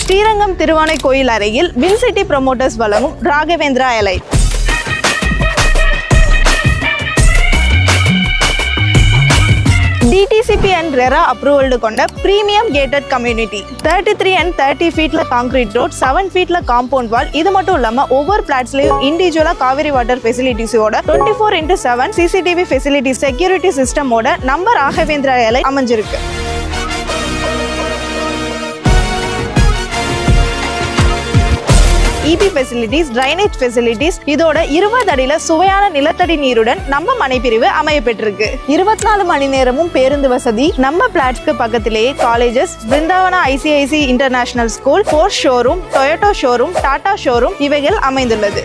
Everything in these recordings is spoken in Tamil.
ஸ்ரீரங்கம் திருவானைக்கோயில் அருகில் வின்சிட்டி ப்ரமோட்டர்ஸ் வழங்கும் Raghavendra elite. DTCP and RERA approved கொண்ட premium gated community. 33 and 30 feetல concrete road, 7 feetல compound wall. இது மட்டும் இல்லாம ஒவ்வொரு பிளாட்ஸ்லயும் இண்டிவிஜுவலா காவிரி வாட்டர் ஃபெசிலிட்டிஸோட 24/7 CCTV ஃபெசிலிட்டி செக்யூரிட்டி சிஸ்டமோட நம்ம ராகவேந்திரா எலைட் அமைஞ்சிருக்கு. EB ஃபெசிலிட்டிஸ், ட்ரைனேஜ் ஃபெசிலிட்டிஸ், இதோட 20 அடியில சுவையான நிலத்தடி நீருடன் நம்ம மனைப்பிரிவு அமைய பெற்றிருக்கு. 24 மணி நேரமும் பேருந்து வசதி, நம்ம பிளாட்ஸ்க்கு பக்கத்திலேயே colleges, Brindavana ICIC international school, Force showroom, Toyota showroom, Tata showroom இவைகள் அமைந்துள்ளது.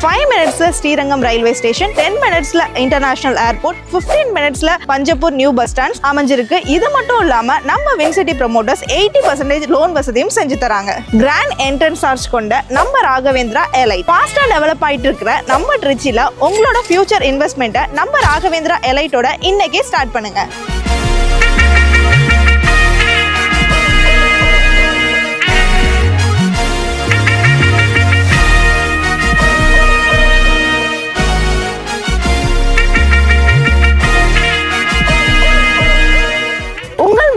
5 minutesல ஸ்ரீரங்கம் ரயில்வே ஸ்டேஷன், 10 minutesல இன்டர்நேஷனல் ஏர்போர்ட், 15 minutesல பஞ்சப்பூர் நியூ பஸ் ஸ்டாண்ட் அமைஞ்சிருக்கு. இது மட்டும் இல்லாம நம்ம வின்சிட்டி ப்ரமோட்டர்ஸ் 80% லோன் வசதியும் செஞ்சு தராங்க. கிராண்ட் என்ட்ரன்ஸ் ஆர்ச் கொண்ட நம்ம ராகவேந்திரா எலைட் ஃபாஸ்டா டெவலப் ஆயிட்டு இருக்கிற நம்ம ட்ரிச்சில உங்களோட ஃபியூச்சர் இன்வெஸ்ட்மெண்ட்டை நம்ம ராகவேந்திரா எலைட்டோட இன்னைக்கே ஸ்டார்ட் பண்ணுங்க.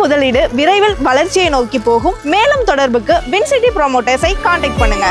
முதலீடு விரைவில் வளர்ச்சியை நோக்கி போகும். மேலும் தொடர்புக்கு வின்சிட்டி ப்ரமோட்டர்ஸை கான்டாக்ட் பண்ணுங்க.